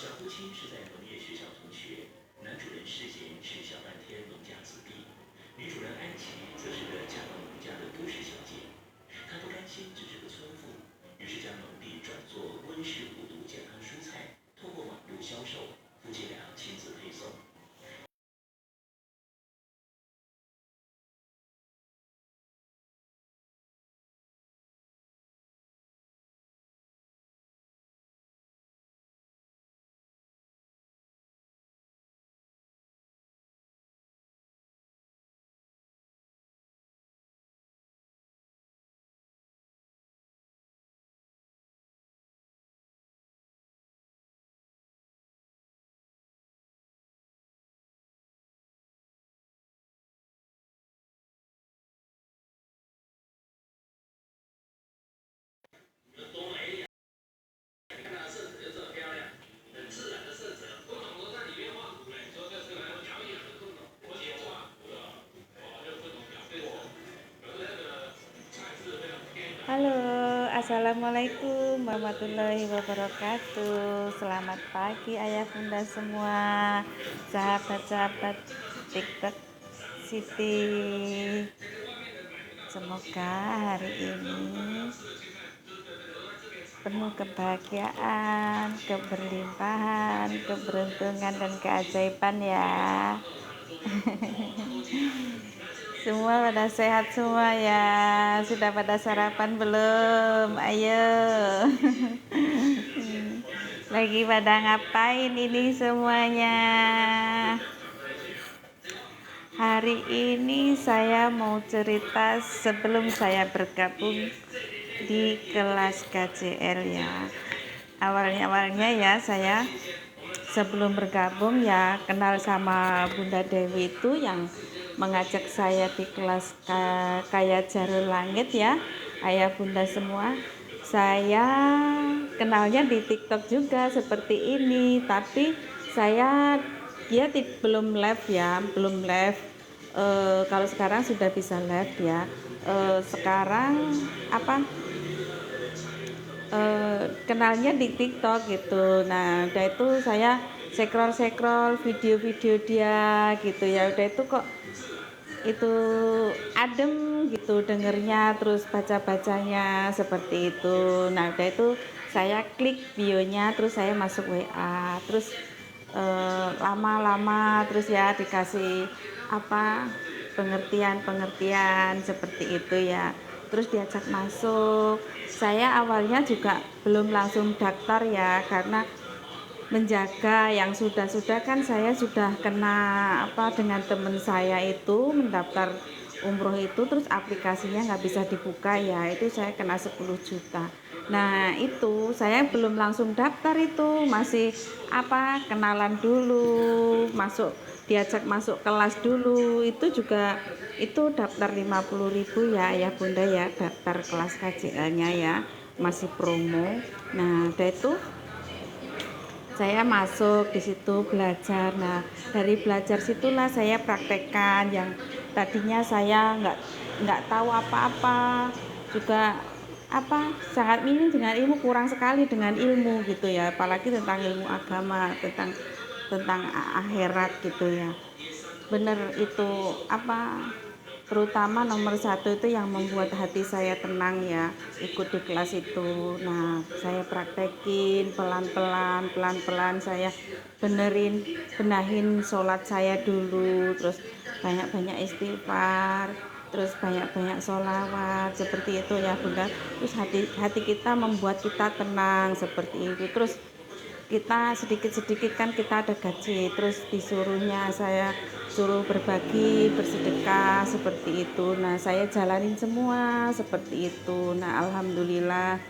小夫妻是在农业学校同学，男主人世贤是小半天农家子弟，女主人安琪则是个嫁到农家的都市小姐。她不甘心只是个村妇，于是将农地转作温室无毒健康蔬菜，透过网络销售，夫妻俩亲自配送。多美丽啊！看它的色泽就这么漂亮，很自然的色泽，不懂得在里面画图嘞，说这是来表演的不懂，我写画图的，就不懂表现。可是那个菜是非常天然。Halo, assalamualaikum warahmatullahi wabarakatuh. Selamat pagi ayah bunda semua, sahabat-sahabat TikTok Siti. Semoga hari ini penuh kebahagiaan, keberlimpahan, keberuntungan dan keajaiban ya. Semua pada sehat semua ya. Sudah pada sarapan belum? Ayo. Lagi pada ngapain ini semuanya? Hari ini saya mau cerita sebelum saya bergabung di kelas KJL ya. Awalnya ya saya sebelum bergabung ya kenal sama Bunda Dewi itu yang mengajak saya di kelas Kaya Jarul Langit ya, ayah bunda semua. Saya kenalnya di TikTok juga seperti ini, tapi dia belum live ya, belum live. Kalau sekarang sudah bisa live ya. Sekarang kenalnya di TikTok gitu. Nah udah itu saya scroll video-video dia gitu ya, udah itu kok itu adem gitu dengernya, terus baca-bacanya seperti itu. Nah udah itu saya klik videonya, terus saya masuk WA, terus lama-lama terus ya dikasih pengertian seperti itu ya, terus diajak masuk. Saya awalnya juga belum langsung daftar ya, karena menjaga yang sudah kan saya sudah kena dengan teman saya itu mendaftar umroh itu, terus aplikasinya nggak bisa dibuka ya, itu saya kena 10 juta. Nah itu saya belum langsung daftar, itu masih kenalan dulu, diajak masuk kelas dulu. Itu juga itu daftar 50.000 ya ayah bunda ya, daftar kelas KJL nya ya, masih promo. Nah udah itu saya masuk di situ belajar. Nah dari belajar situlah saya praktekkan yang tadinya saya nggak tahu apa-apa, juga sangat minim dengan ilmu, kurang sekali dengan ilmu gitu ya, apalagi tentang ilmu agama, tentang akhirat gitu ya. Bener itu terutama nomor satu itu yang membuat hati saya tenang ya, ikut di kelas itu. Nah saya praktekin pelan-pelan saya benahin sholat saya dulu, terus banyak-banyak istighfar, terus banyak-banyak sholawat seperti itu ya bunda. Terus hati kita membuat kita tenang seperti itu. Terus kita sedikit-sedikit kan kita ada gaji, terus saya suruh berbagi, bersedekah seperti itu. Nah saya jalanin semua seperti itu. Nah alhamdulillah.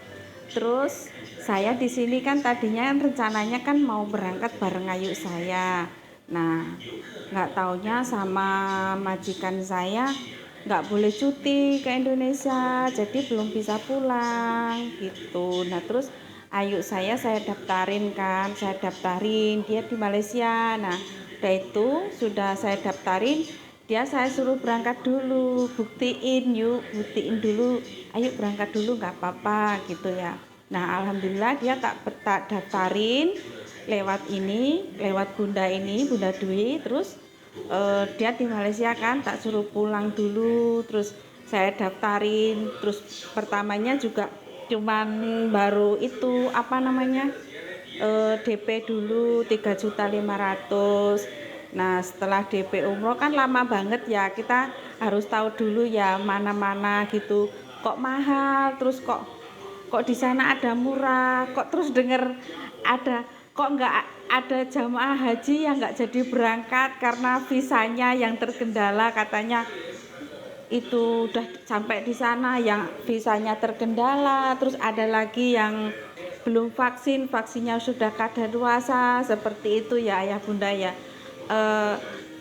Terus saya di sini kan tadinya rencananya kan mau berangkat bareng ayu saya. Nah nggak taunya sama majikan saya nggak boleh cuti ke Indonesia, jadi belum bisa pulang gitu. Nah terus ayu saya daftarin, dia di Malaysia. Nah udah itu sudah saya daftarin, saya suruh berangkat dulu, buktiin dulu, ayo berangkat dulu nggak apa-apa gitu ya. Nah alhamdulillah dia tak daftarin lewat Bunda ini, Bunda Dwi. Terus dia di Malaysia kan, tak suruh pulang dulu, terus saya daftarin. Terus pertamanya juga cuman baru itu apa namanya, DP dulu 3.500.000. Nah setelah DP umroh kan lama banget ya, kita harus tahu dulu ya mana-mana gitu, kok mahal, terus kok di sana ada murah, kok terus denger ada kok nggak ada jamaah haji yang nggak jadi berangkat karena visanya yang terkendala. Katanya itu udah sampai di sana yang visanya terkendala, terus ada lagi yang belum vaksinnya sudah kadaluarsa, seperti itu ya ayah bunda ya.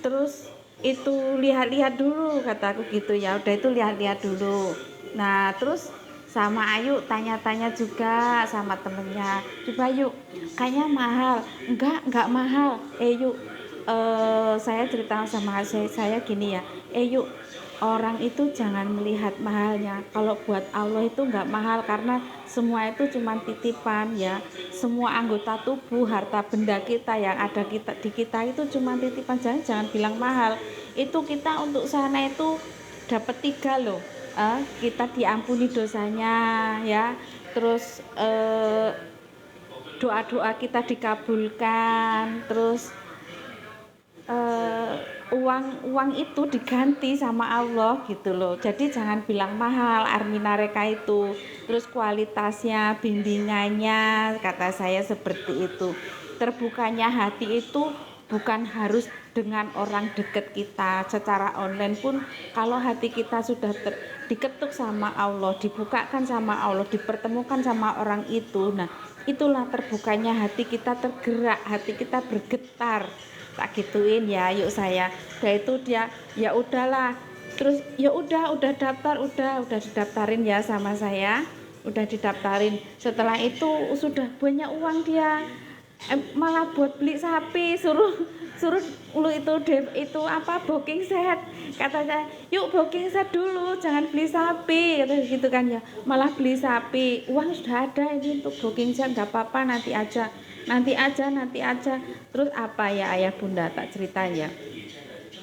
Terus itu lihat-lihat dulu, kataku gitu ya, udah itu lihat-lihat dulu. Nah terus sama Ayu tanya-tanya juga sama temennya, coba yuk kayaknya mahal, enggak mahal, yuk saya cerita sama saya gini ya, yuk orang itu jangan melihat mahalnya. Kalau buat Allah itu nggak mahal, karena semua itu cuma titipan ya. Semua anggota tubuh, harta benda kita yang ada di kita itu cuma titipan. Jangan bilang mahal. Itu kita untuk sana itu dapat 3 loh. Kita diampuni dosanya ya. Terus doa-doa kita dikabulkan. Terus uang itu diganti sama Allah gitu loh. Jadi jangan bilang mahal Armina Reka itu. Terus kualitasnya, bimbingannya, kata saya seperti itu. Terbukanya hati itu bukan harus dengan orang dekat kita. Secara online pun kalau hati kita sudah diketuk sama Allah, dibukakan sama Allah, dipertemukan sama orang itu, nah itulah terbukanya hati kita, tergerak, hati kita bergetar. Tak gituin ya, yuk saya. Udah itu dia ya udahlah. Terus ya udah daftar, udah didaftarin ya sama saya. Udah didaftarin. Setelah itu sudah banyak uang dia. Malah buat beli sapi, suruh lu itu apa, booking set. Katanya, "Yuk booking set dulu, jangan beli sapi." Gitu kan ya. Malah beli sapi. Uang sudah ada ini untuk booking set, enggak apa-apa, nanti aja. Terus apa ya ayah bunda, tak cerita ya,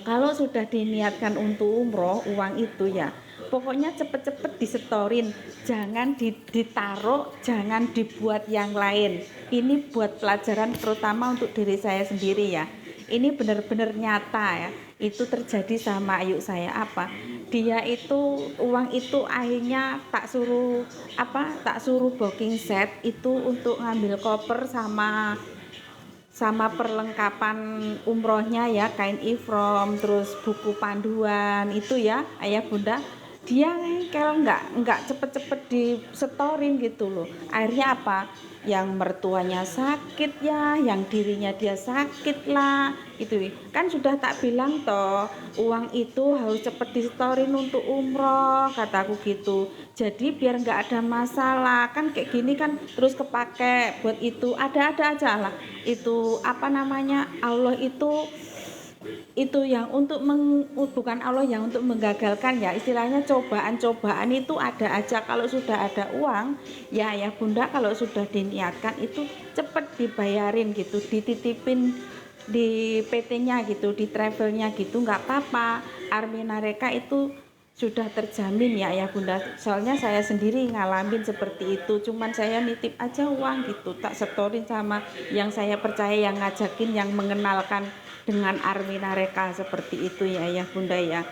kalau sudah diniatkan untuk umroh, uang itu ya pokoknya cepet-cepet disetorin, jangan ditaruh, jangan dibuat yang lain. Ini buat pelajaran terutama untuk diri saya sendiri ya. Ini benar-benar nyata ya, itu terjadi sama Ayu saya. Apa, dia itu uang itu akhirnya tak suruh booking set itu untuk ngambil koper sama perlengkapan umrohnya ya, kain ihram, terus buku panduan itu ya ayah bunda. Dia ngengkel, nggak cepet-cepet disetorin gitu loh. Akhirnya apa, yang mertuanya sakit ya, yang dirinya dia sakit lah, itu kan sudah tak bilang toh uang itu harus cepet disetorin untuk umroh, kataku gitu. Jadi biar nggak ada masalah kan, kayak gini kan terus kepake buat itu, ada-ada aja lah. Itu apa namanya, Allah itu yang untuk bukan Allah yang untuk menggagalkan ya, istilahnya cobaan itu ada aja. Kalau sudah ada uang ya bunda, kalau sudah diniatkan itu cepet dibayarin gitu, dititipin di PT-nya gitu, di travelnya gitu, nggak apa-apa. Armina Reka itu sudah terjamin ya bunda, soalnya saya sendiri ngalamin seperti itu. Cuman saya nitip aja uang gitu, tak setorin sama yang saya percaya, yang ngajakin, yang mengenalkan dengan Armina Reka, seperti itu ya bunda ya.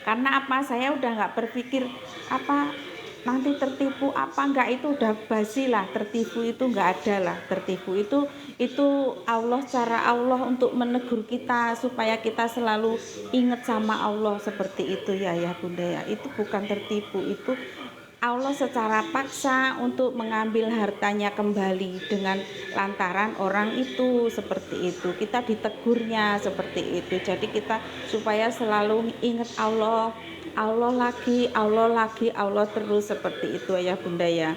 Karena apa, saya udah nggak berpikir apa nanti tertipu apa enggak, itu udah basi lah. Tertipu itu nggak ada lah. Tertipu itu Allah, cara Allah untuk menegur kita supaya kita selalu ingat sama Allah, seperti itu ya bunda ya. Itu bukan tertipu, itu Allah secara paksa untuk mengambil hartanya kembali dengan lantaran orang itu, seperti itu. Kita ditegurnya seperti itu. Jadi kita supaya selalu ingat Allah, Allah lagi, Allah terus, seperti itu ya bunda ya.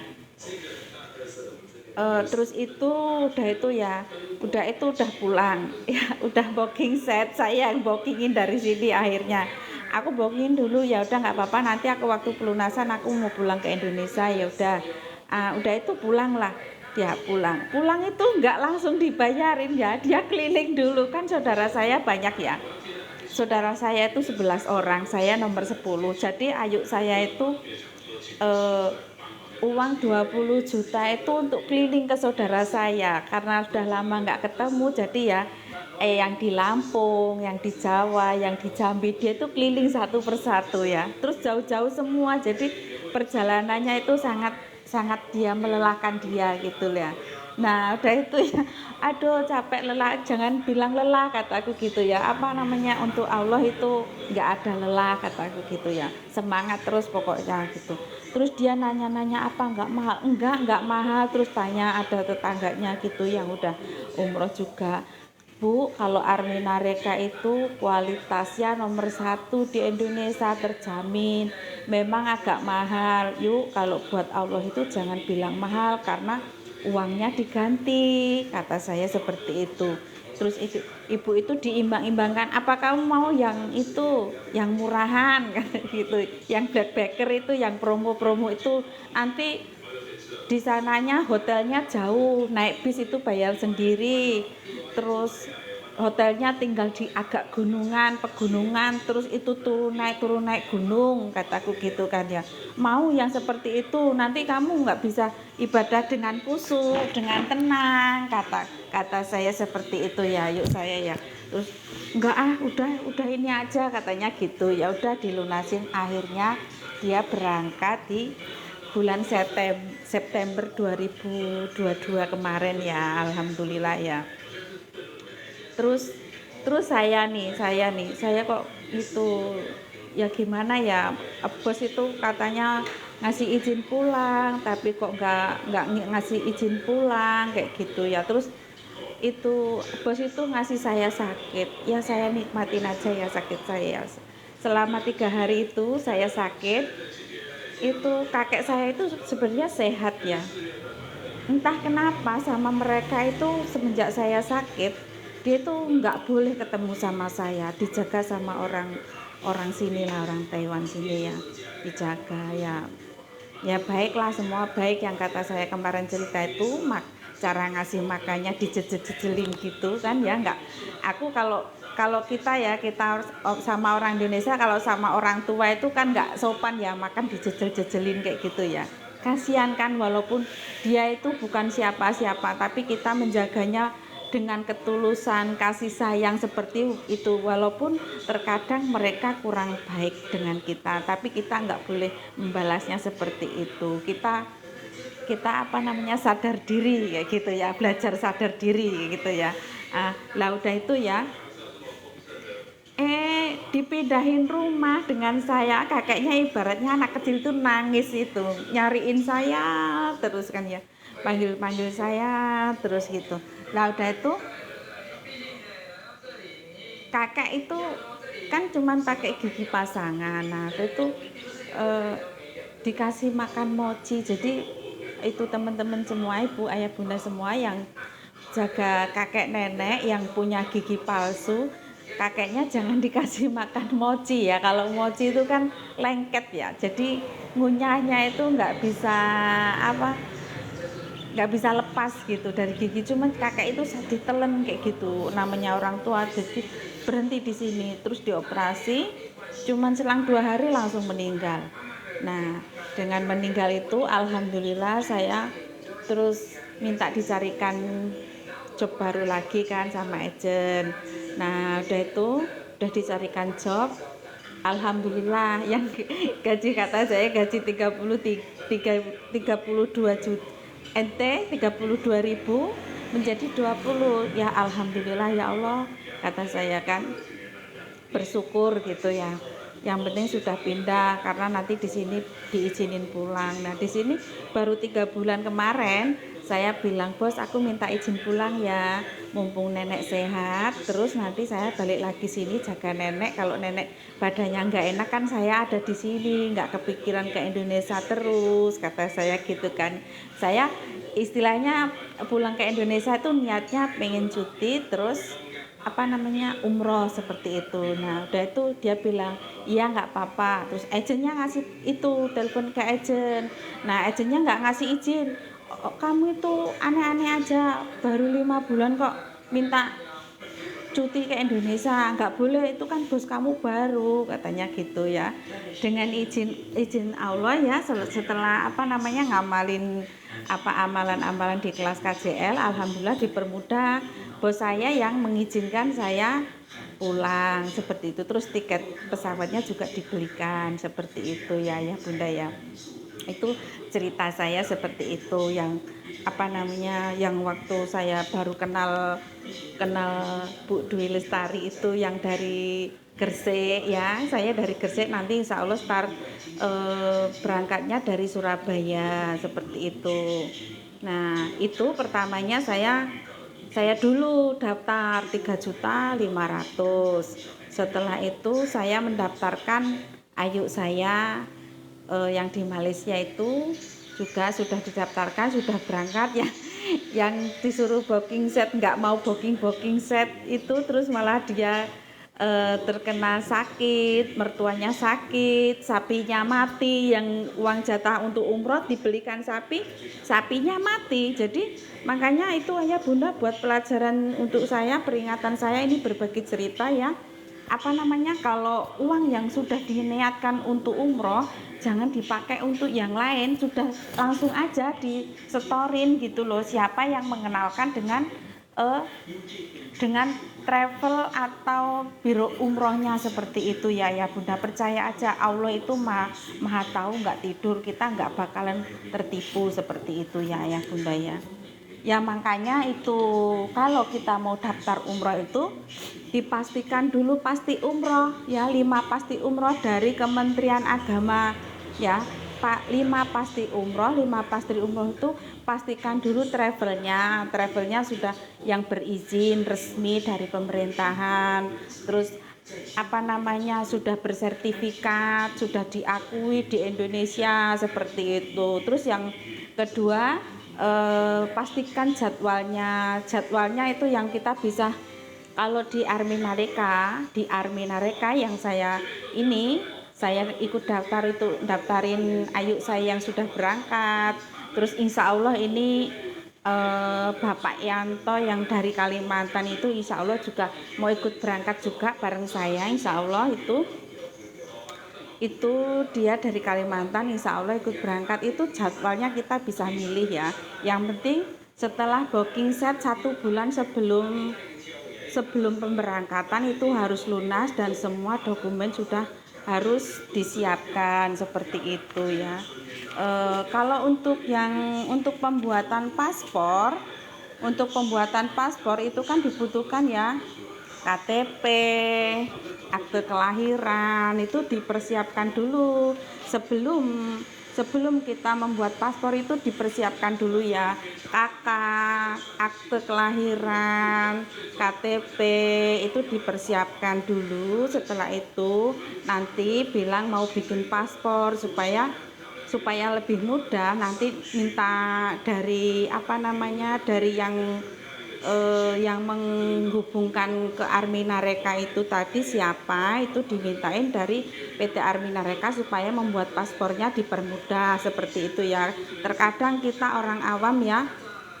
Terus itu udah pulang ya, udah booking set, saya yang bookingin dari sini. Akhirnya aku bookingin dulu, ya udah nggak apa-apa, nanti aku waktu pelunasan aku mau pulang ke Indonesia, ya udah. Udah itu pulang lah dia pulang itu nggak langsung dibayarin ya, dia keliling dulu. Kan saudara saya banyak ya, saudara saya itu 11 orang, saya nomor 10. Jadi ayu saya itu eh, uang 20 juta itu untuk keliling ke saudara saya, karena sudah lama nggak ketemu. Jadi ya yang di Lampung, yang di Jawa, yang di Jambi, dia itu keliling satu persatu ya, terus jauh-jauh semua. Jadi perjalanannya itu sangat sangat dia melelahkan dia gitu ya. Nah udah itu ya, aduh capek lelah, jangan bilang lelah kataku gitu ya, apa namanya, untuk Allah itu nggak ada lelah kataku gitu ya, semangat terus pokoknya gitu. Terus dia nanya-nanya apa nggak mahal, enggak mahal. Terus tanya ada tetangganya gitu yang udah umroh juga, Bu, kalau Armina Reka itu kualitasnya nomor 1 di Indonesia, terjamin. Memang agak mahal, yuk kalau buat Allah itu jangan bilang mahal karena uangnya diganti, kata saya seperti itu. Terus itu ibu itu diimbang-imbangkan, apa kamu mau yang itu, yang murahan gitu, yang backpacker itu, yang promo-promo itu, nanti di sananya hotelnya jauh, naik bis itu bayar sendiri, terus hotelnya tinggal di agak pegunungan, terus itu turun naik gunung, kataku gitu kan ya. Mau yang seperti itu, nanti kamu nggak bisa ibadah dengan khusyuk, dengan tenang, kata saya seperti itu ya. Yuk saya ya, terus enggak udah ini aja katanya gitu. Ya udah dilunasin. Akhirnya dia berangkat di bulan September 2022 kemarin ya, alhamdulillah ya. Terus saya kok itu ya gimana ya, bos itu katanya ngasih izin pulang, tapi kok nggak ngasih izin pulang kayak gitu ya. Terus itu bos itu ngasih saya sakit ya, saya nikmatin aja ya sakit saya. Selama 3 hari itu saya sakit, itu kakek saya itu sebenarnya sehat ya, entah kenapa sama mereka itu semenjak saya sakit, dia itu nggak boleh ketemu sama saya, dijaga sama orang orang sini lah, orang Taiwan sini ya, dijaga ya. Ya baiklah, semua baik. Yang kata saya kemarin cerita itu cara ngasih makannya dijejel-jejelin gitu kan ya, enggak. Aku kalau kalau kita ya, kita sama orang Indonesia, kalau sama orang tua itu kan enggak sopan ya makan dijejel-jejelin kayak gitu ya. Kasihan kan, walaupun dia itu bukan siapa-siapa, tapi kita menjaganya dengan ketulusan kasih sayang seperti itu. Walaupun terkadang mereka kurang baik dengan kita, tapi kita nggak boleh membalasnya seperti itu. Kita apa namanya, sadar diri ya gitu ya, belajar sadar diri gitu ya. Lah udah itu ya, dipindahin rumah dengan saya, kakeknya ibaratnya anak kecil itu nangis itu, nyariin saya terus kan ya, panggil saya terus gitu. Lah udah itu kakek itu kan cuman pakai gigi pasangan. Nah itu dikasih makan mochi. Jadi itu teman-teman semua, ibu ayah bunda semua yang jaga kakek nenek yang punya gigi palsu, kakeknya jangan dikasih makan mochi ya. Kalau mochi itu kan lengket ya, jadi ngunyahnya itu nggak bisa lepas gitu dari gigi. Cuman kakek itu ditelen kayak gitu, namanya orang tua, jadi berhenti di sini, terus dioperasi. Cuman selang 2 hari langsung meninggal. Nah dengan meninggal itu alhamdulillah saya terus minta dicarikan job baru lagi kan sama agent. Nah udah dicarikan job, alhamdulillah yang gaji, kata saya gaji 32 juta ente 32.000 menjadi 20. Ya alhamdulillah ya Allah, kata saya kan, bersyukur gitu ya. Yang penting sudah pindah, karena nanti di sini diizinin pulang. Nah di sini baru 3 bulan kemarin saya bilang, bos aku minta izin pulang ya, mumpung nenek sehat, terus nanti saya balik lagi sini jaga nenek. Kalau nenek badannya nggak enak kan saya ada di sini, nggak kepikiran ke Indonesia terus, kata saya gitu kan. Saya istilahnya pulang ke Indonesia itu niatnya pengen cuti, terus umroh seperti itu. Nah udah itu dia bilang iya nggak apa-apa. Terus agentnya ngasih itu, telepon ke agent. Nah agentnya nggak ngasih izin, "Oh, kamu itu aneh-aneh aja, baru 5 bulan kok minta cuti ke Indonesia, nggak boleh, itu kan bos kamu baru," katanya gitu ya. Dengan izin izin Allah ya, setelah apa namanya ngamalin amalan-amalan di kelas KJL, alhamdulillah dipermudah, bos saya yang mengizinkan saya pulang seperti itu. Terus tiket pesawatnya juga dibelikan seperti itu ya Bunda ya. Itu cerita saya seperti itu, yang apa namanya, yang waktu saya baru kenal kenal Bu Dwi Lestari itu yang dari Gresik ya. Saya dari Gresik, nanti insya Allah berangkatnya dari Surabaya seperti itu. Nah itu pertamanya saya dulu daftar 3.500.000. Setelah itu saya mendaftarkan ayu saya yang di Malaysia itu juga sudah didaftarkan, sudah berangkat ya. Yang disuruh booking set nggak mau booking set itu, terus malah dia terkena sakit, mertuanya sakit, sapinya mati, yang uang jatah untuk umroh dibelikan sapi, sapinya mati. Jadi makanya itu Ayah Bunda buat pelajaran untuk saya, peringatan saya ini berbagi cerita ya. Apa namanya, kalau uang yang sudah diniatkan untuk umroh jangan dipakai untuk yang lain, sudah langsung aja disetorin gitu loh. Siapa yang mengenalkan dengan travel atau biro umrohnya seperti itu ya Bunda. Percaya aja, Allah itu maha tahu, nggak tidur, kita nggak bakalan tertipu seperti itu ya Bunda ya. Ya makanya itu kalau kita mau daftar umroh itu dipastikan dulu pasti umroh ya, 5 pasti umroh dari Kementerian Agama ya Pak. 5 pasti umroh, 5 pasti umroh itu pastikan dulu travelnya sudah yang berizin resmi dari pemerintahan, terus apa namanya, sudah bersertifikat, sudah diakui di Indonesia seperti itu. Terus yang kedua, pastikan jadwalnya itu yang kita bisa. Kalau di Army Nareka yang saya ikut daftar, itu daftarin ayu saya yang sudah berangkat. Terus insya Allah ini Bapak Yanto yang dari Kalimantan itu insya Allah juga mau ikut berangkat juga bareng saya, insya Allah itu dia dari Kalimantan, insya Allah ikut berangkat. Itu jadwalnya kita bisa milih ya. Yang penting setelah booking set 1 bulan sebelum pemberangkatan itu harus lunas dan semua dokumen sudah harus disiapkan seperti itu ya. Kalau untuk pembuatan paspor itu kan dibutuhkan ya KTP, akte kelahiran, itu dipersiapkan dulu sebelum kita membuat paspor, itu dipersiapkan dulu ya, KK, akte kelahiran, KTP, itu dipersiapkan dulu. Setelah itu nanti bilang mau bikin paspor supaya lebih mudah, nanti minta dari yang menghubungkan ke Army Nareka itu tadi siapa, itu dimintain dari PT Army Nareka supaya membuat paspornya dipermudah seperti itu ya. Terkadang kita orang awam ya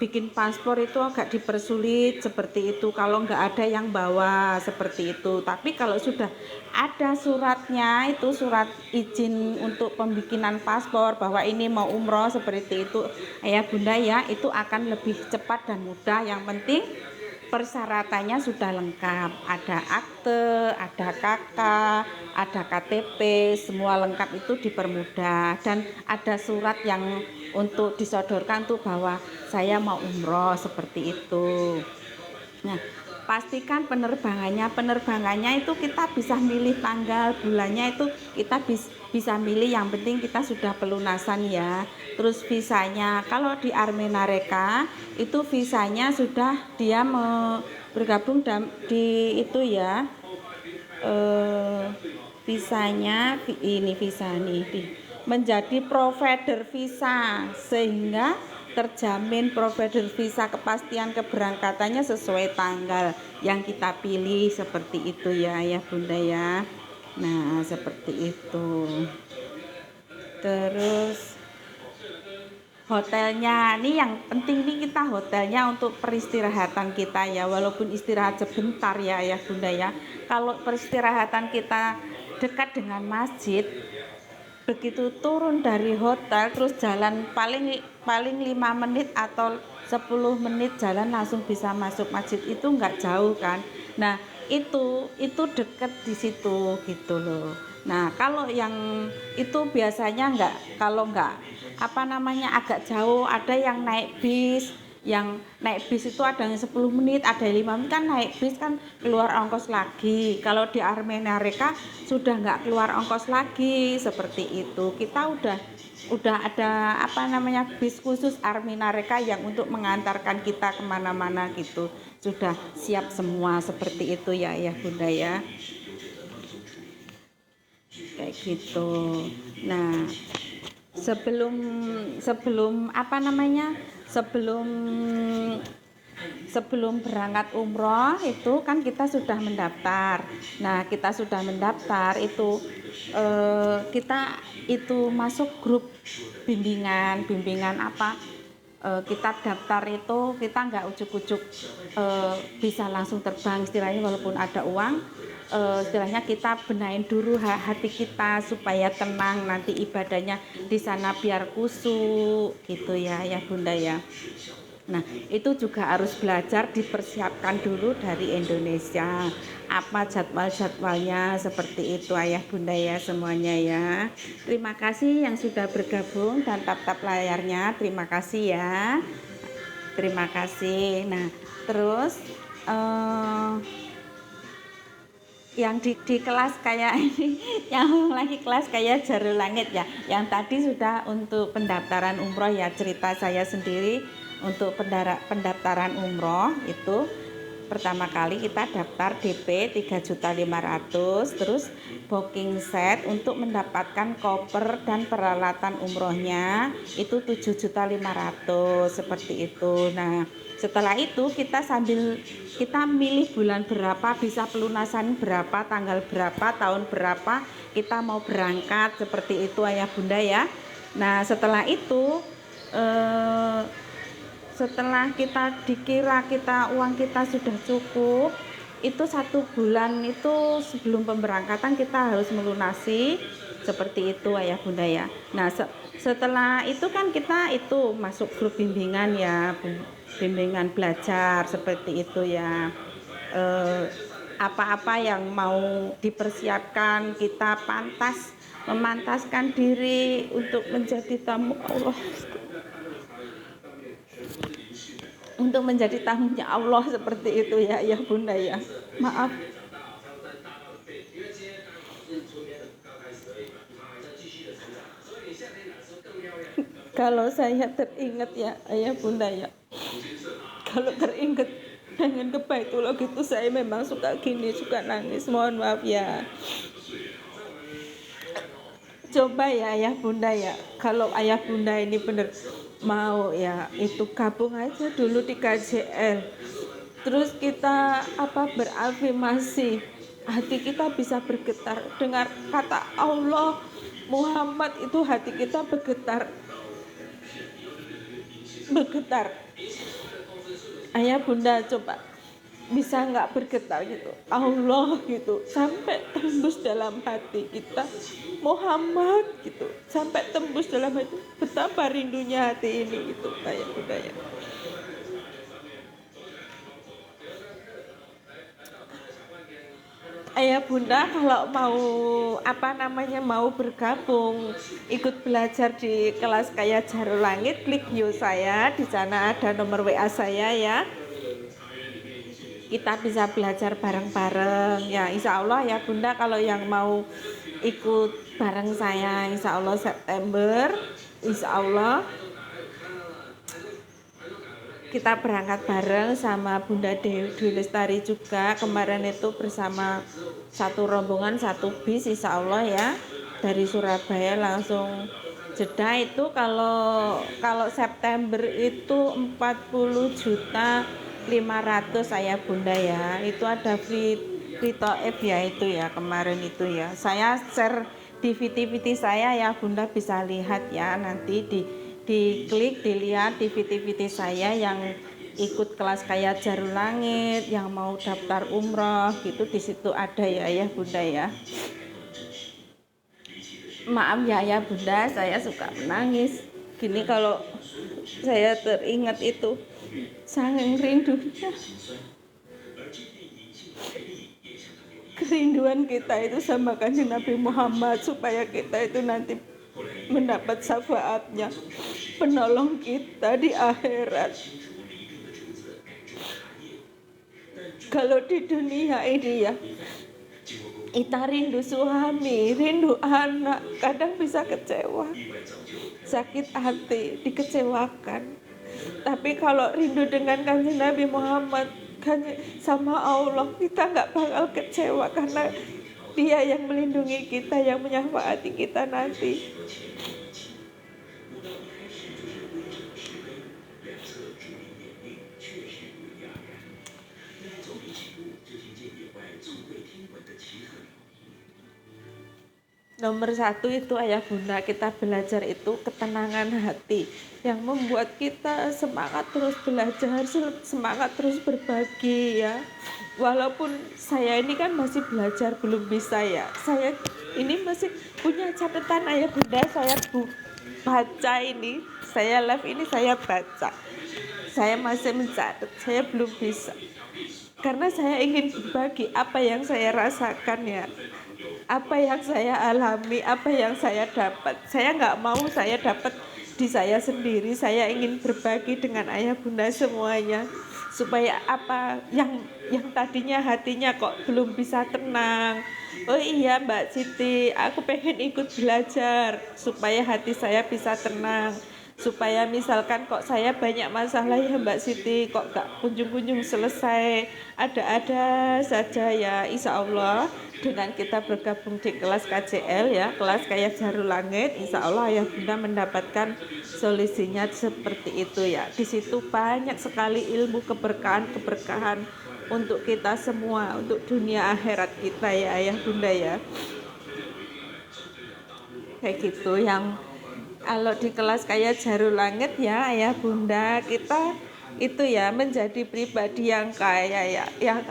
bikin paspor itu agak dipersulit seperti itu kalau nggak ada yang bawa seperti itu. Tapi kalau sudah ada suratnya, itu surat izin untuk pembikinan paspor bahwa ini mau umroh seperti itu ya Bunda ya, itu akan lebih cepat dan mudah. Yang penting persyaratannya sudah lengkap, ada akte, ada KK, ada KTP, semua lengkap, itu dipermudah. Dan ada surat yang untuk disodorkan tuh bahwa saya mau umroh seperti itu. Nah, pastikan penerbangannya itu kita bisa milih tanggal bulannya, itu kita bisa milih, yang penting kita sudah pelunasan ya. Terus visanya, kalau di Army Nareka itu visanya sudah dia bergabung di itu ya, visanya ini visa nih menjadi provider visa, sehingga terjamin provider visa, kepastian keberangkatannya sesuai tanggal yang kita pilih seperti itu ya Bunda ya. Nah seperti itu. Terus hotelnya nih yang penting nih, kita hotelnya untuk peristirahatan kita ya, walaupun istirahat sebentar ya Bunda ya. Kalau peristirahatan kita dekat dengan masjid, begitu turun dari hotel terus jalan paling paling 5 menit atau 10 menit jalan langsung bisa masuk masjid, itu nggak jauh kan. Nah itu deket di situ gitu loh. Nah kalau yang itu biasanya nggak, kalau nggak apa namanya agak jauh, ada yang naik bis. Yang naik bis itu ada yang 10 menit, ada yang 5 menit, kan naik bis kan keluar ongkos lagi. Kalau di Armenia Reka sudah nggak keluar ongkos lagi seperti itu. Kita udah ada apa namanya bis khusus Armenia Reka yang untuk mengantarkan kita kemana-mana gitu. Sudah siap semua seperti itu ya Bunda ya. Kayak gitu. Nah, sebelum apa namanya, sebelum berangkat umroh itu kan kita sudah mendaftar. Nah kita sudah mendaftar itu kita itu masuk grup bimbingan apa, kita daftar itu kita nggak ujuk-ujuk bisa langsung terbang istilahnya, walaupun ada uang. Istilahnya kita benain dulu hati kita supaya tenang, nanti ibadahnya di sana biar khusyuk gitu ya Bunda ya. Nah itu juga harus belajar, dipersiapkan dulu dari Indonesia apa jadwalnya seperti itu Ayah Bunda ya semuanya ya. Terima kasih yang sudah bergabung dan tap layarnya, terima kasih ya, terima kasih. Nah terus yang di kelas kayak ini, yang lagi kelas kayak Jarul Langit ya, yang tadi sudah untuk pendaftaran umroh ya, cerita saya sendiri. Untuk pendaftaran umroh itu pertama kali kita daftar DP 3.500.000, terus booking set untuk mendapatkan koper dan peralatan umrohnya itu 7.500.000 seperti itu. Nah setelah itu kita milih bulan berapa, bisa pelunasan berapa, tanggal berapa, tahun berapa kita mau berangkat seperti itu Ayah Bunda ya. Nah setelah itu setelah kita dikira uang kita sudah cukup, itu 1 bulan itu sebelum pemberangkatan kita harus melunasi seperti itu Ayah Bunda ya. Nah setelah itu kan kita itu masuk grup bimbingan ya, bimbingan belajar seperti itu ya. Apa-apa yang mau dipersiapkan, kita memantaskan diri untuk menjadi tamu Allah, untuk menjadi tamunya Allah seperti itu ya Bunda ya. Maaf kalau saya teringat ya Ayah Bunda ya, kalau teringat dengan ke Baitullah gitu, saya memang suka suka nangis, mohon maaf ya. Coba ya Ayah Bunda ya, kalau Ayah Bunda ini bener mau ya, itu gabung aja dulu di KJL, terus kita berafirmasi, hati kita bisa bergetar dengar kata Allah Muhammad, itu hati kita bergetar. Ayah Bunda coba bisa nggak bergetar gitu, Allah gitu, sampai tembus dalam hati kita, Muhammad gitu, sampai tembus dalam hati. Betapa rindunya hati ini gitu Ayah Bunda ya. Ayah Bunda kalau mau bergabung ikut belajar di kelas kayak Jarul Langit, klik bio saya, di sana ada nomor WA saya ya. Kita bisa belajar bareng-bareng ya, insya Allah ya Bunda. Kalau yang mau ikut bareng saya, insya Allah September, insya Allah kita berangkat bareng sama Bunda Dwi Lestari juga. Kemarin itu bersama satu rombongan, satu bis, insya Allah ya, dari Surabaya langsung jeda. Itu kalau September itu 40.500.000 Ayah Bunda ya. Itu ada free Taif ya, itu ya kemarin itu ya. Saya share di VT saya ya Bunda, bisa lihat ya nanti di diklik, dilihat TV saya yang ikut kelas kayak Jarul Langit, yang mau daftar umroh gitu, di situ ada ya ayah bunda ya. Maaf ya ayah bunda, saya suka menangis gini kalau saya teringat itu, saking rindunya kerinduan kita itu sama kanjeng Nabi Muhammad, supaya kita itu nanti mendapat syafaatnya, penolong kita di akhirat. Kalau di dunia ini ya, kita rindu suami, rindu anak, kadang bisa kecewa, sakit hati, dikecewakan. Tapi kalau rindu dengan kanjeng Nabi Muhammad, sama Allah, kita nggak bakal kecewa, karena Dia yang melindungi kita, yang menyafaati kita nanti. Nomor satu itu ayah bunda, kita belajar itu ketenangan hati yang membuat kita semangat terus belajar, semangat terus berbagi ya. Walaupun saya ini kan masih belajar, belum bisa ya, saya ini masih punya catatan ayah bunda, saya baca ini, saya live ini, saya baca, saya masih mencatat, saya belum bisa, karena saya ingin berbagi apa yang saya rasakan ya, apa yang saya alami, apa yang saya dapat. Saya nggak mau saya dapat di saya sendiri, saya ingin berbagi dengan ayah bunda semuanya, supaya apa yang tadinya hatinya kok belum bisa tenang, oh iya Mbak Siti, aku pengen ikut belajar supaya hati saya bisa tenang, supaya misalkan kok saya banyak masalah ya Mbak Siti, kok gak kunjung-kunjung selesai, ada-ada saja ya. Insya Allah dengan kita bergabung di kelas KJL ya, kelas kayak Jarul Langit, insya Allah ayah bunda mendapatkan solusinya seperti itu ya. Di situ banyak sekali ilmu keberkahan untuk kita semua, untuk dunia akhirat kita ya ayah bunda ya. Kayak gitu, yang kalau di kelas kayak Jarul Langit ya ayah bunda, kita itu ya menjadi pribadi yang kaya ya, yang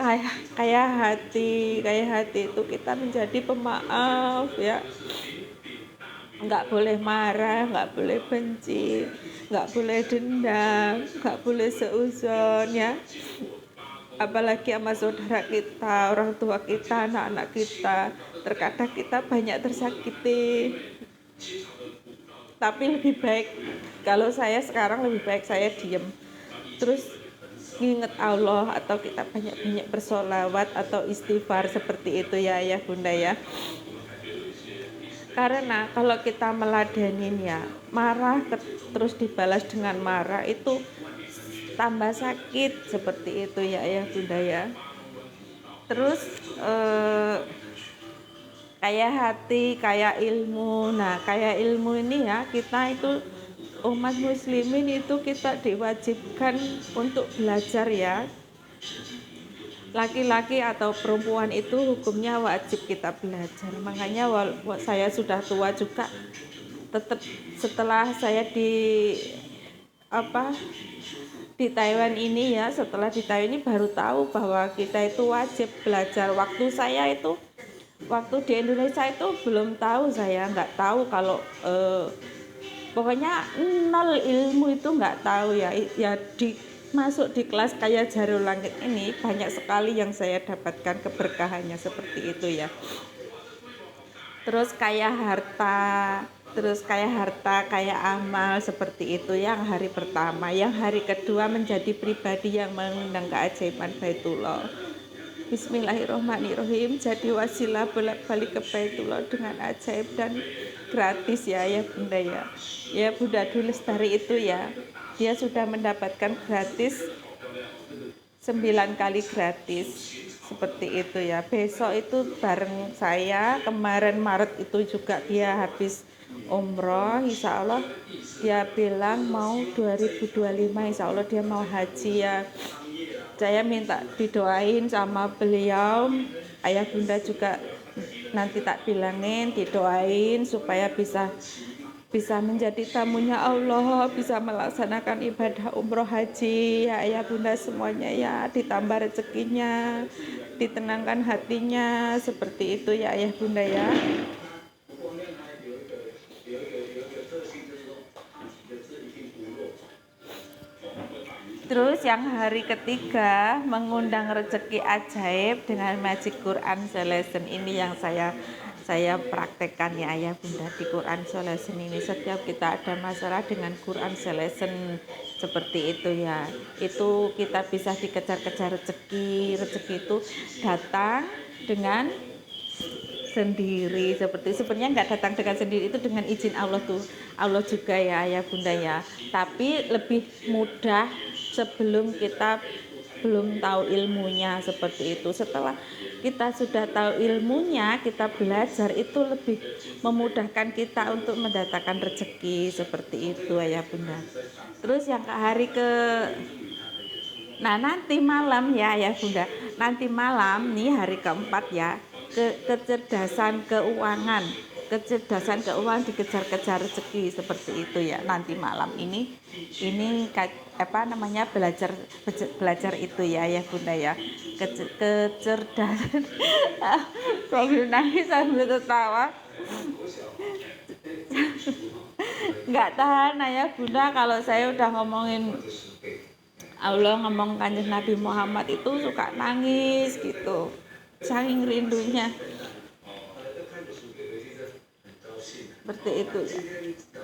kaya hati itu kita menjadi pemaaf ya, nggak boleh marah, nggak boleh benci, nggak boleh dendam, nggak boleh seuzon ya, apalagi sama saudara kita, orang tua kita, anak-anak kita. Terkadang kita banyak tersakiti, tapi lebih baik, kalau saya sekarang lebih baik saya diem, terus nginget Allah, atau kita banyak-banyak bersolawat atau istighfar seperti itu ya ayah bunda ya. Karena kalau kita meladenin ya, marah terus dibalas dengan marah, itu tambah sakit seperti itu ya ayah bunda ya. Terus kayak hati, kayak ilmu. Nah kayak ilmu ini ya, kita itu umat muslimin itu kita diwajibkan untuk belajar ya. Laki-laki atau perempuan itu hukumnya wajib kita belajar. Makanya saya sudah tua juga, tetap setelah saya di Taiwan ini ya, setelah di Taiwan ini baru tahu bahwa kita itu wajib belajar. Waktu di Indonesia itu belum tahu, saya nggak tahu kalau pokoknya nol ilmu itu nggak tahu ya. Masuk di kelas kayak Jarul Langit ini banyak sekali yang saya dapatkan keberkahannya seperti itu ya. Terus kayak harta, kayak amal seperti itu yang hari pertama. Yang hari kedua menjadi pribadi yang mengundang keajaiban Baitullah. Bismillahirrahmanirrahim, jadi wasilah bolak-balik ke Baitullah dengan ajaib dan gratis ya bunda ya. Ya Bunda Dwi Lestari itu ya, dia sudah mendapatkan gratis 9 kali gratis seperti itu ya. Besok itu bareng saya, kemarin Maret itu juga dia habis umroh, insya Allah dia bilang mau 2025 insya Allah dia mau haji ya. Saya minta didoain sama beliau, ayah bunda juga nanti tak bilangin, didoain supaya bisa bisa menjadi tamunya Allah, bisa melaksanakan ibadah umroh haji ya ayah bunda semuanya ya, ditambah rezekinya, ditenangkan hatinya, seperti itu ya ayah bunda ya. Terus yang hari ketiga mengundang rezeki ajaib dengan Magic Quran Solution ini yang saya praktekkan ya ayah bunda di Quran Solution ini. Setiap kita ada masalah dengan Quran Solution seperti itu ya, itu kita bisa dikejar-kejar rezeki itu datang dengan sendiri, sebenarnya nggak datang dengan sendiri, itu dengan izin Allah tuh, Allah juga ya ayah bunda ya, tapi lebih mudah sebelum kita belum tahu ilmunya seperti itu. Setelah kita sudah tahu ilmunya, kita belajar, itu lebih memudahkan kita untuk mendatangkan rezeki seperti itu ayah bunda. Terus yang hari ke nanti malam ya ayah bunda, nanti malam nih hari keempat ya, kecerdasan keuangan dikejar-kejar rezeki seperti itu ya. Nanti malam ini belajar itu ya bunda ya, kecerdasan sambil nangis sambil tertawa nggak tahan ayah bunda kalau saya udah ngomongin Allah, ngomong Kanjeng Nabi Muhammad itu suka nangis gitu, saking rindunya seperti itu ya.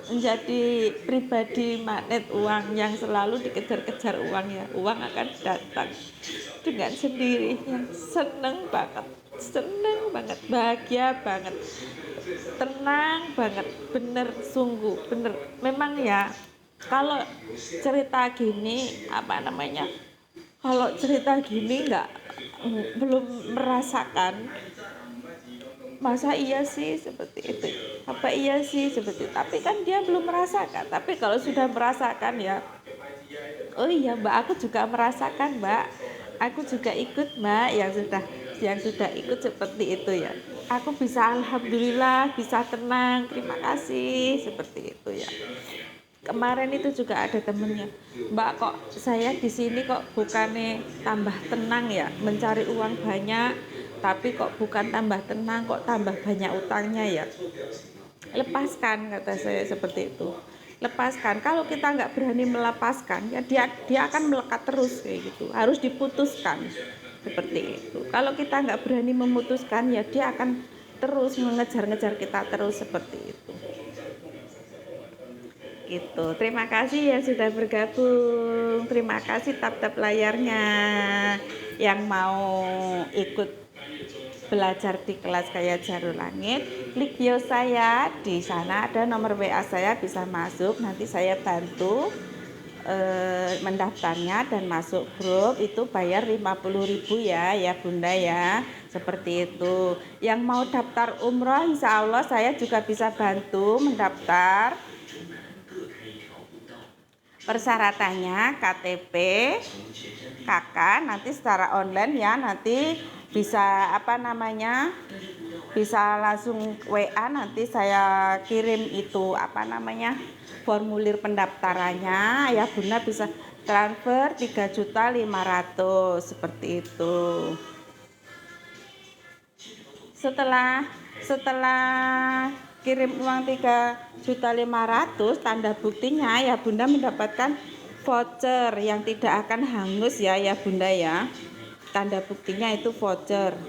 Menjadi pribadi magnet uang yang selalu dikejar-kejar uang ya, uang akan datang dengan sendirinya. Seneng banget, bahagia banget, tenang banget, bener, sungguh bener. Memang ya kalau cerita gini kalau cerita gini belum merasakan, masa iya sih seperti itu, apa iya sih seperti itu, tapi kan dia belum merasakan. Tapi kalau sudah merasakan ya, oh iya mbak, aku juga merasakan mbak, aku juga ikut mbak yang sudah ikut seperti itu ya. Aku bisa alhamdulillah, bisa tenang, terima kasih seperti itu ya. Kemarin itu juga ada temennya, mbak kok saya di sini kok bukannya tambah tenang ya, mencari uang banyak, tapi kok bukan tambah tenang, kok tambah banyak utangnya ya. Lepaskan, kata saya seperti itu, lepaskan. Kalau kita nggak berani melepaskan ya, dia akan melekat terus kayak gitu, harus diputuskan seperti itu. Kalau kita nggak berani memutuskan ya, dia akan terus mengejar-ngejar kita terus seperti itu gitu. Terima kasih yang sudah bergabung, terima kasih tap layarnya yang mau ikut belajar di kelas Kaya Jarul Langit. Klik bio saya, di sana ada nomor WA saya, bisa masuk, nanti saya bantu mendaftarnya dan masuk grup. Itu bayar 50.000 ya bunda ya, seperti itu. Yang mau daftar umroh insya Allah saya juga bisa bantu mendaftar. Persyaratannya KTP, KK, nanti secara online ya, nanti bisa bisa langsung WA, nanti saya kirim itu formulir pendaftarannya ya bunda, bisa transfer 3.500.000 seperti itu. Setelah kirim uang 3.500.000, tanda buktinya ya bunda mendapatkan voucher yang tidak akan hangus ya bunda ya. Tanda buktinya itu voucher.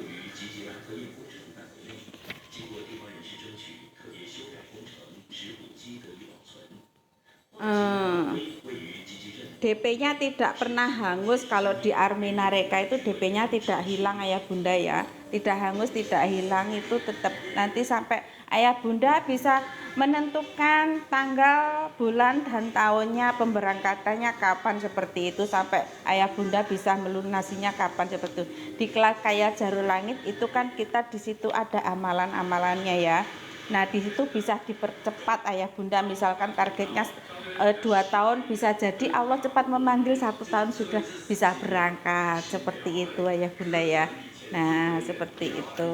DP-nya tidak pernah hangus. Kalau di Arminareka itu DP-nya tidak hilang ayah bunda ya, tidak hangus, tidak hilang, itu tetap nanti sampai ayah bunda bisa menentukan tanggal, bulan, dan tahunnya, pemberangkatannya kapan seperti itu, sampai ayah bunda bisa melunasinya kapan seperti itu. Di kelas Kaya Jarul Langit itu kan kita di situ ada amalan-amalannya ya. Nah di situ bisa dipercepat ayah bunda, misalkan targetnya 2 tahun, bisa jadi Allah cepat memanggil 1 tahun sudah bisa berangkat seperti itu ayah bunda ya. Nah seperti itu.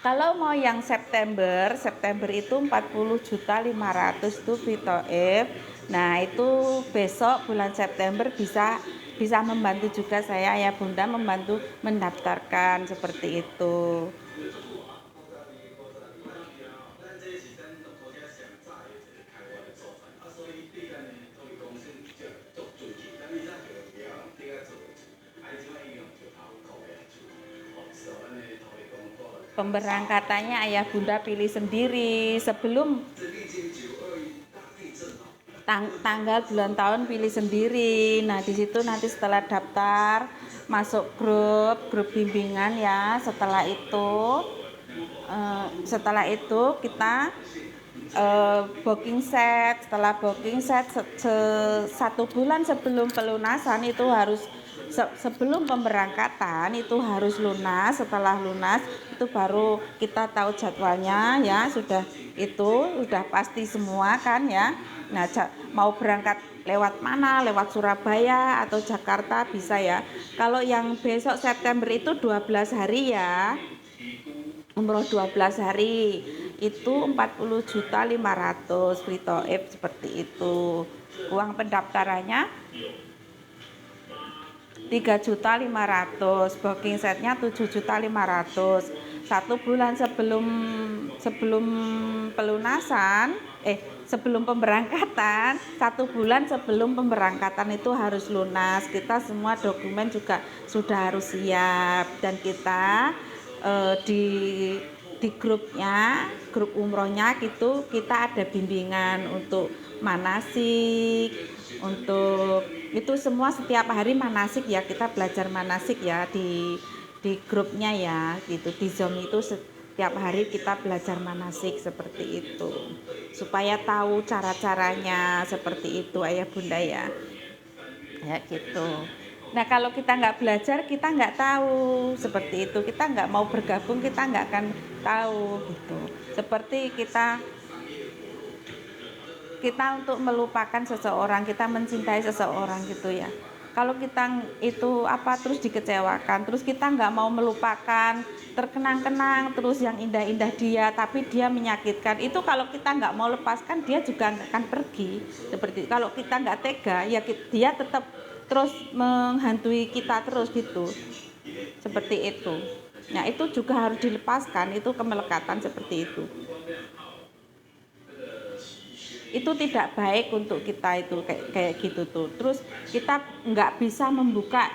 Kalau mau yang September itu 40.500.000 itu Vitoip. Nah, itu besok bulan September bisa membantu juga saya ya Bunda, membantu mendaftarkan seperti itu. Pemberangkatannya ayah bunda pilih sendiri sebelum tanggal bulan tahun pilih sendiri. Nah di situ nanti setelah daftar masuk grup bimbingan ya. Setelah itu kita booking set. Setelah booking set 1 bulan sebelum pelunasan itu harus sebelum pemberangkatan itu harus lunas. Setelah lunas itu baru kita tahu jadwalnya ya, sudah pasti semua kan ya. Nah, mau berangkat lewat mana, lewat Surabaya atau Jakarta bisa ya. Kalau yang besok September itu 12 hari ya, umroh 12 hari itu 40.500.000 Vitoip seperti itu. Uang pendaftarannya 3.500.000, booking setnya 7.500.000. 1 bulan sebelum pelunasan, sebelum pemberangkatan, 1 bulan sebelum pemberangkatan itu harus lunas. Kita semua dokumen juga sudah harus siap, dan kita di grup umrohnya gitu, kita ada bimbingan untuk manasik, untuk itu semua setiap hari manasik ya, kita belajar manasik ya di grupnya ya gitu. Di Zoom itu setiap hari kita belajar manasik seperti itu, supaya tahu cara-caranya seperti itu ayah bunda ya gitu. Nah kalau kita nggak belajar kita nggak tahu seperti itu, kita nggak mau bergabung, kita nggak akan tahu gitu. Seperti kita untuk melupakan seseorang, kita mencintai seseorang gitu ya. Kalau kita itu terus dikecewakan, terus kita nggak mau melupakan, terkenang-kenang terus yang indah-indah dia, tapi dia menyakitkan, itu kalau kita nggak mau lepaskan, dia juga nggak akan pergi. Seperti itu. Kalau kita nggak tega ya, dia tetap terus menghantui kita terus gitu, seperti itu. Nah itu juga harus dilepaskan, itu kemelekatan seperti itu. Itu tidak baik untuk kita itu kayak gitu tuh. Terus kita nggak bisa membuka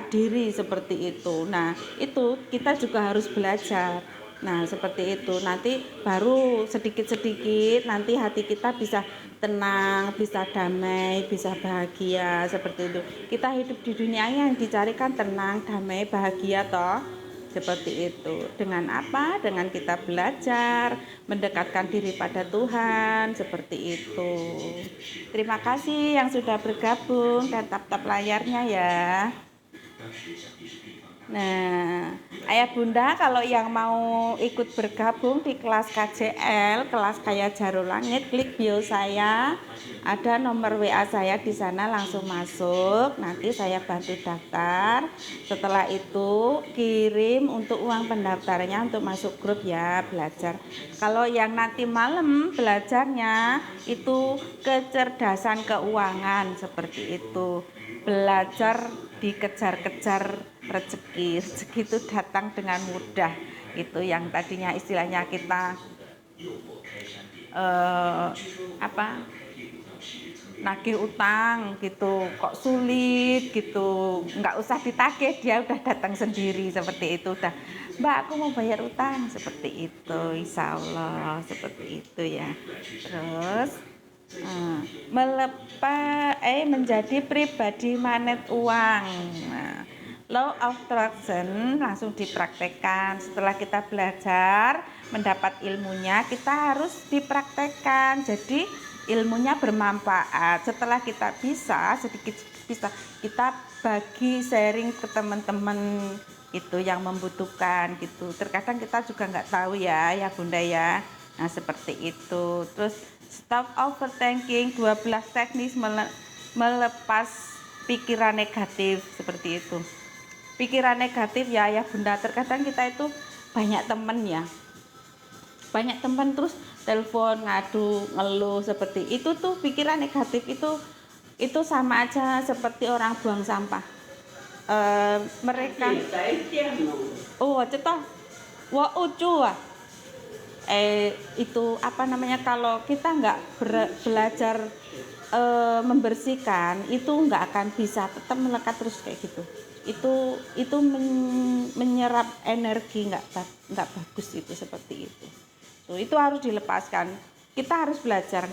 diri seperti itu. Nah itu kita juga harus belajar. Nah seperti itu, nanti baru sedikit-sedikit nanti hati kita bisa tenang, bisa damai, bisa bahagia seperti itu. Kita hidup di dunia yang dicarikan tenang, damai, bahagia toh. Seperti itu. Dengan apa? Dengan kita belajar, mendekatkan diri pada Tuhan, seperti itu. Terima kasih yang sudah bergabung dan tap-tap layarnya ya. Nah, ayah bunda kalau yang mau ikut bergabung di kelas KJL, kelas Kaya Jaro Langit, klik bio saya, ada nomor WA saya di sana, langsung masuk, nanti saya bantu daftar. Setelah itu kirim untuk uang pendaftarannya untuk masuk grup ya, belajar. Kalau yang nanti malam belajarnya itu kecerdasan keuangan seperti itu. Belajar dikejar-kejar rezeki itu datang dengan mudah. Itu yang tadinya istilahnya kita nagih utang gitu kok sulit gitu, nggak usah ditagih, dia udah datang sendiri seperti itu. Udah, Mbak aku mau bayar utang, seperti itu, insya Allah seperti itu ya. Terus menjadi pribadi magnet uang. Nah, law of attraction langsung dipraktekkan. Setelah kita belajar, mendapat ilmunya, kita harus dipraktekkan. Jadi ilmunya bermanfaat. Setelah kita bisa sedikit kita bagi, sharing ke teman-teman itu yang membutuhkan gitu. Terkadang kita juga nggak tahu ya bunda ya. Nah seperti itu. Terus stop overthinking, 12 teknis melepas pikiran negatif seperti itu. Pikiran negatif ya bunda, terkadang kita itu banyak temen ya, banyak teman terus telepon ngadu ngeluh seperti itu tuh pikiran negatif itu sama aja seperti orang buang sampah. Mereka oh cetok wah ucu ah. Itu apa namanya, kalau kita nggak belajar membersihkan itu nggak akan bisa, tetap melekat terus kayak gitu. Itu menyerap energi nggak bagus, itu seperti itu. Itu harus dilepaskan. Kita harus belajar,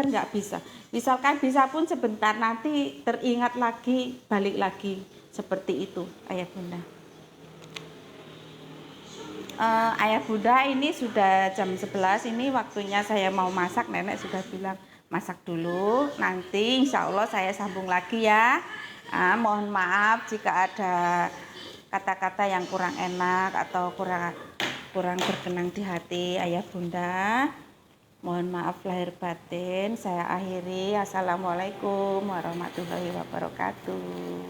nggak bisa. Misalkan bisa pun sebentar, nanti teringat lagi, balik lagi. Seperti itu, ayah bunda. Ayah bunda, ini sudah jam 11, ini waktunya saya mau masak. Nenek sudah bilang masak dulu, nanti insya Allah saya sambung lagi ya. Mohon maaf jika ada kata-kata yang kurang enak atau kurang berkenan di hati ayah bunda. Mohon maaf lahir batin. Saya akhiri. Assalamualaikum warahmatullahi wabarakatuh.